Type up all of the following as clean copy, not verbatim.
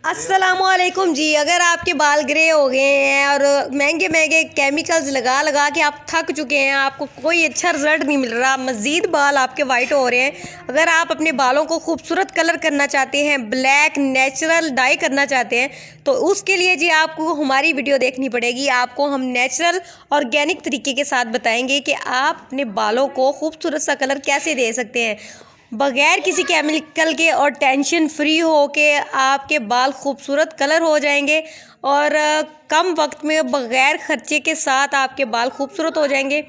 अस्सलामुअलैकुम जी। अगर आपके बाल ग्रे हो गए हैं और महंगे महंगे केमिकल्स लगा लगा के आप थक चुके हैं, आपको कोई अच्छा रिजल्ट नहीं मिल रहा, मज़ीद बाल आपके वाइट हो रहे हैं, अगर आप अपने बालों को खूबसूरत कलर करना चाहते हैं, ब्लैक नेचुरल डाई करना चाहते हैं, तो उसके लिए जी आपको हमारी वीडियो देखनी पड़ेगी। आपको हम नेचुरल ऑर्गेनिक तरीके के साथ बताएंगे कि आप अपने बालों को खूबसूरत सा कलर कैसे दे सकते हैं बगैर किसी केमिकल के, और टेंशन फ्री हो के आपके बाल खूबसूरत कलर हो जाएंगे और कम वक्त में बगैर खर्चे के साथ आपके बाल खूबसूरत हो जाएंगे।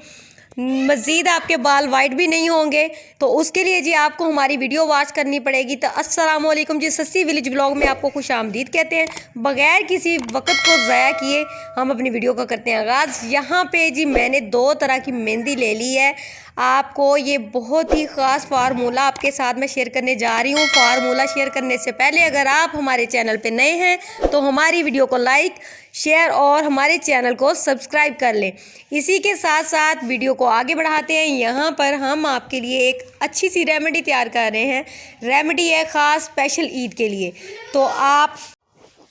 मज़ीद आपके बाल वाइट भी नहीं होंगे। तो उसके लिए जी आपको हमारी वीडियो वॉच करनी पड़ेगी। तो अस्सलाम वालेकुम जी, सस्सी विलेज ब्लॉग में आपको खुश आमदीद कहते हैं। बगैर किसी वक्त को ज़ाया किए हम अपनी वीडियो का करते हैं आगाज़। यहाँ पे जी मैंने 2 तरह की मेहंदी ले ली है। आपको ये बहुत ही ख़ास फार्मूला आपके साथ मैं शेयर करने जा रही हूँ। फार्मूला शेयर करने से पहले अगर आप हमारे चैनल पे नए हैं तो हमारी वीडियो को लाइक शेयर और हमारे चैनल को सब्सक्राइब कर लें। इसी के साथ साथ वीडियो को आगे बढ़ाते हैं। यहाँ पर हम आपके लिए एक अच्छी सी रेमेडी तैयार कर रहे हैं। रेमेडी है ख़ास स्पेशल ईद के लिए। तो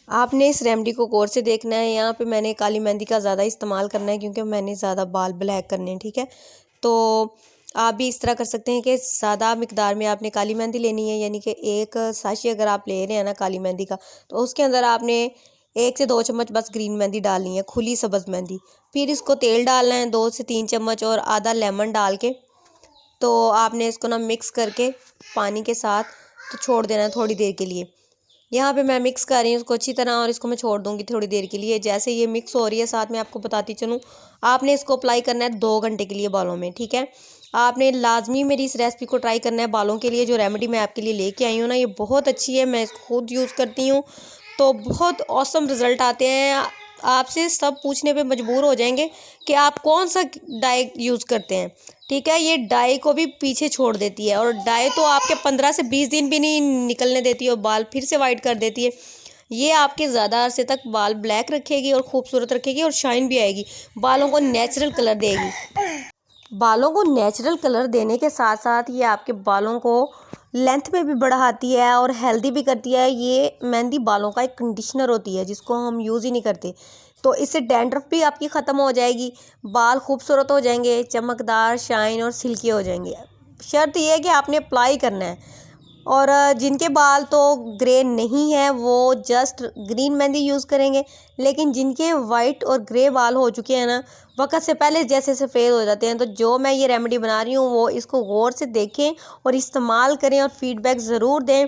आपने इस रेमेडी को गौर से देखना है। यहाँ पे मैंने काली मेहंदी का ज़्यादा इस्तेमाल करना है क्योंकि मैंने ज़्यादा बाल ब्लैक करने हैं, ठीक है। तो आप भी इस तरह कर सकते हैं कि ज़्यादा मिकदार में आपने काली मेहंदी लेनी है, यानी कि एक साशी अगर आप ले रहे हैं ना काली मेहंदी का, तो उसके अंदर आपने 1 से 2 चम्मच बस ग्रीन मेहंदी डालनी है, खुली सब्ज़ मेहंदी। फिर इसको तेल डालना है 2 से 3 चम्मच और आधा लेमन डाल के, तो आपने इसको ना मिक्स करके पानी के साथ तो छोड़ देना है थोड़ी देर के लिए। यहाँ पे मैं मिक्स कर रही हूँ उसको अच्छी तरह और इसको मैं छोड़ दूँगी थोड़ी देर के लिए। जैसे ये मिक्स हो रही है, साथ में आपको बताती चलूँ, आपने इसको अप्लाई करना है 2 घंटे के लिए बालों में, ठीक है। आपने लाजमी मेरी इस रेसिपी को ट्राई करना है बालों के लिए। जो रेमेडी मैं आपके लिए लेके आई हूँ ना, ये बहुत अच्छी है, मैं इसको खुद यूज़ करती हूँ, तो बहुत औसम रिज़ल्ट आते हैं। आपसे सब पूछने पे मजबूर हो जाएंगे कि आप कौन सा डाई यूज़ करते हैं, ठीक है। ये डाई को भी पीछे छोड़ देती है और डाई तो आपके 15 से 20 दिन भी नहीं निकलने देती और बाल फिर से वाइट कर देती है। ये आपके ज़्यादा अरसे तक बाल ब्लैक रखेगी और ख़ूबसूरत रखेगी और शाइन भी आएगी, बालों को नेचुरल कलर देगी। बालों को नेचुरल कलर देने के साथ साथ ये आपके बालों को लेंथ में भी बढ़ाती है और हेल्दी भी करती है। ये मेहंदी बालों का एक कंडीशनर होती है जिसको हम यूज़ ही नहीं करते, तो इससे डैंड्रफ भी आपकी ख़त्म हो जाएगी, बाल खूबसूरत हो जाएंगे, चमकदार, शाइन और सिल्की हो जाएंगे। शर्त यह है कि आपने अप्लाई करना है। और जिनके बाल तो ग्रे नहीं है वो जस्ट ग्रीन मेहंदी यूज़ करेंगे, लेकिन जिनके वाइट और ग्रे बाल हो चुके हैं ना, वक्त से पहले जैसे सफ़ेद हो जाते हैं, तो जो मैं ये रेमेडी बना रही हूँ वो इसको गौर से देखें और इस्तेमाल करें और फीडबैक ज़रूर दें।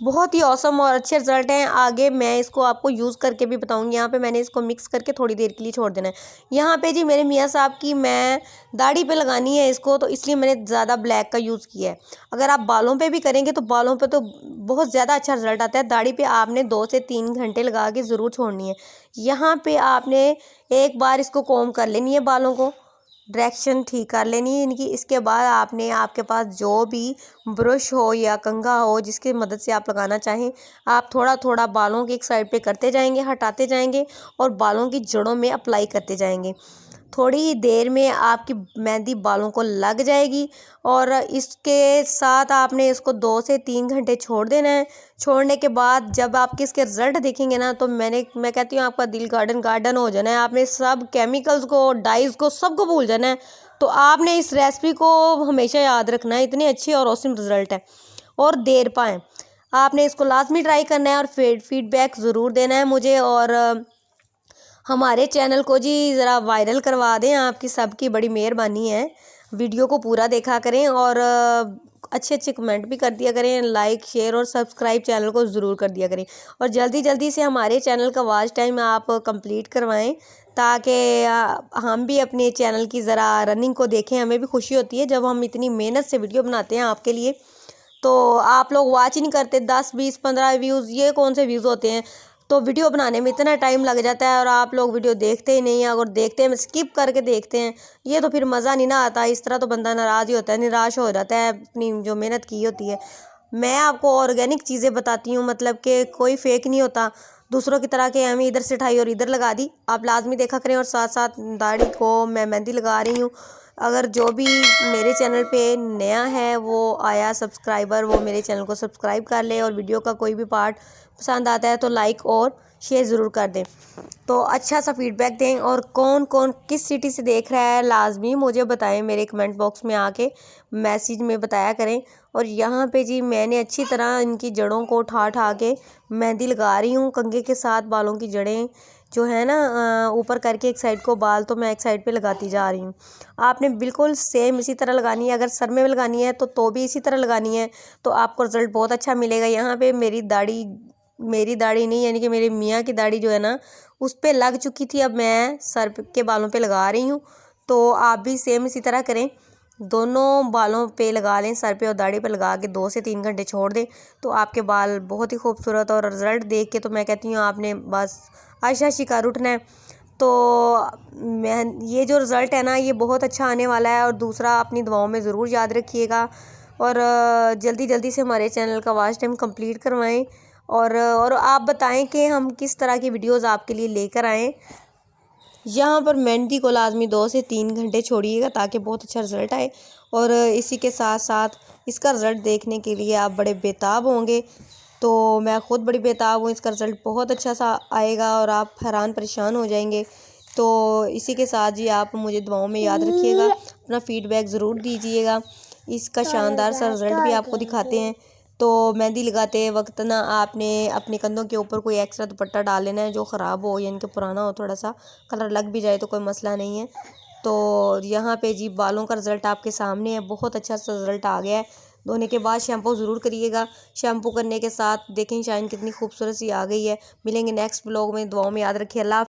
बहुत ही औसम और अच्छे रिजल्ट हैं। आगे मैं इसको आपको यूज़ करके भी बताऊंगी। यहाँ पे मैंने इसको मिक्स करके थोड़ी देर के लिए छोड़ देना है। यहाँ पे जी मेरे मियाँ साहब की मैं दाढ़ी पे लगानी है इसको, तो इसलिए मैंने ज़्यादा ब्लैक का यूज़ किया है। अगर आप बालों पे भी करेंगे तो बालों पे तो बहुत ज़्यादा अच्छा रिजल्ट आता है। दाढ़ी पे आपने 2 से 3 घंटे लगा के ज़रूर छोड़नी है। यहाँ पे आपने एक बार इसको कॉम्ब कर लेनी है, बालों को डायरेक्शन ठीक कर लेनी है इनकी। इसके बाद आपने आपके पास जो भी ब्रश हो या कंघा हो जिसकी मदद से आप लगाना चाहें, आप थोड़ा थोड़ा बालों की एक साइड पे करते जाएंगे, हटाते जाएंगे और बालों की जड़ों में अप्लाई करते जाएंगे। थोड़ी ही देर में आपकी मेहंदी बालों को लग जाएगी और इसके साथ आपने इसको 2 से 3 घंटे छोड़ देना है। छोड़ने के बाद जब आपके इसके रिजल्ट देखेंगे ना, तो मैं कहती हूँ आपका दिल गार्डन गार्डन हो जाना है। आपने सब केमिकल्स को, डाइज को, सबको भूल जाना है। तो आपने इस रेसिपी को हमेशा याद रखना है, इतनी अच्छी और औसम रिजल्ट है। और देर पाएँ, आपने इसको लाजमी ट्राई करना है और फीडबैक ज़रूर देना है मुझे। और हमारे चैनल को जी ज़रा वायरल करवा दें, आपकी सबकी बड़ी मेहरबानी है। वीडियो को पूरा देखा करें और अच्छे अच्छे कमेंट भी कर दिया करें। लाइक शेयर और सब्सक्राइब चैनल को ज़रूर कर दिया करें और जल्दी जल्दी से हमारे चैनल का वॉच टाइम आप कंप्लीट करवाएं, ताकि हम भी अपने चैनल की ज़रा रनिंग को देखें। हमें भी खुशी होती है जब हम इतनी मेहनत से वीडियो बनाते हैं आपके लिए, तो आप लोग वॉच ही नहीं करते। 10 20 15 व्यूज़, ये कौन से व्यूज़ होते हैं। तो वीडियो बनाने में इतना टाइम लग जाता है और आप लोग वीडियो देखते ही नहीं हैं। अगर देखते हैं स्किप करके देखते हैं, ये तो फिर मज़ा नहीं ना आता। इस तरह तो बंदा नाराज़ ही होता है, निराश हो जाता है अपनी जो मेहनत की होती है। मैं आपको ऑर्गेनिक चीज़ें बताती हूँ, मतलब कि कोई फेक नहीं होता। दूसरों की तरह के हमें इधर से उठाई और इधर लगा दी, आप लाजमी देखा करें। और साथ साथ दाढ़ी को मैं मेहंदी लगा रही हूँ, अगर जो भी मेरे चैनल पे नया है वो आया सब्सक्राइबर, वो मेरे चैनल को सब्सक्राइब कर ले, और वीडियो का कोई भी पार्ट पसंद आता है तो लाइक और शेयर ज़रूर कर दें। तो अच्छा सा फीडबैक दें, और कौन कौन किस सिटी से देख रहा है लाजमी मुझे बताएं, मेरे कमेंट बॉक्स में आके मैसेज में बताया करें। और यहाँ पे जी मैंने अच्छी तरह इनकी जड़ों को उठा के मेहंदी लगा रही हूँ कंघे के साथ। बालों की जड़ें जो है ना ऊपर करके एक साइड को बाल तो मैं एक साइड पे लगाती जा रही हूँ। आपने बिल्कुल सेम इसी तरह लगानी है। अगर सर में लगानी है तो भी इसी तरह लगानी है, तो आपको रिज़ल्ट बहुत अच्छा मिलेगा। यहाँ पे मेरी दाढ़ी नहीं, यानी कि मेरे मियाँ की दाढ़ी जो है ना उस पर लग चुकी थी, अब मैं सर के बालों पे लगा रही हूँ। तो आप भी सेम इसी तरह करें, दोनों बालों पे लगा लें, सर पे और दाढ़ी पे लगा के 2 से 3 घंटे छोड़ दें, तो आपके बाल बहुत ही खूबसूरत। और रिज़ल्ट देख के तो मैं कहती हूँ आपने बस आयशा शिकार उठना है। तो मैं ये जो रिज़ल्ट है ना ये बहुत अच्छा आने वाला है। और दूसरा, अपनी दुआओं में ज़रूर याद रखिएगा, और जल्दी जल्दी से हमारे चैनल का वॉच टाइम कंप्लीट करवाएं। और आप बताएं कि हम किस तरह की वीडियोस आपके लिए लेकर आएँ। यहाँ पर मेहंदी को लाजमी 2 से 3 घंटे छोड़िएगा ताकि बहुत अच्छा रिज़ल्ट आए। और इसी के साथ साथ इसका रिज़ल्ट देखने के लिए आप बड़े बेताब होंगे, तो मैं ख़ुद बड़ी बेताब हूँ। इसका रिज़ल्ट बहुत अच्छा सा आएगा और आप हैरान परेशान हो जाएंगे। तो इसी के साथ जी आप मुझे दुआओं में याद रखिएगा, अपना फ़ीडबैक ज़रूर दीजिएगा। इसका शानदार सा रिज़ल्ट भी आपको दिखाते हैं। तो मेहंदी लगाते वक्त ना आपने अपने कंधों के ऊपर कोई एक्स्ट्रा दुपट्टा डाल लेना है जो ख़राब हो, यानी कि पुराना हो, थोड़ा सा कलर लग भी जाए तो कोई मसला नहीं है। तो यहाँ पे जी बालों का रिज़ल्ट आपके सामने है, बहुत अच्छा सा रिज़ल्ट आ गया है। धोने के बाद शैम्पू ज़रूर करिएगा। शैम्पू करने के साथ देखें शाइन कितनी खूबसूरत सी आ गई है। मिलेंगे नेक्स्ट ब्लॉग में, दुआओं में याद रखिए। अल्लाह।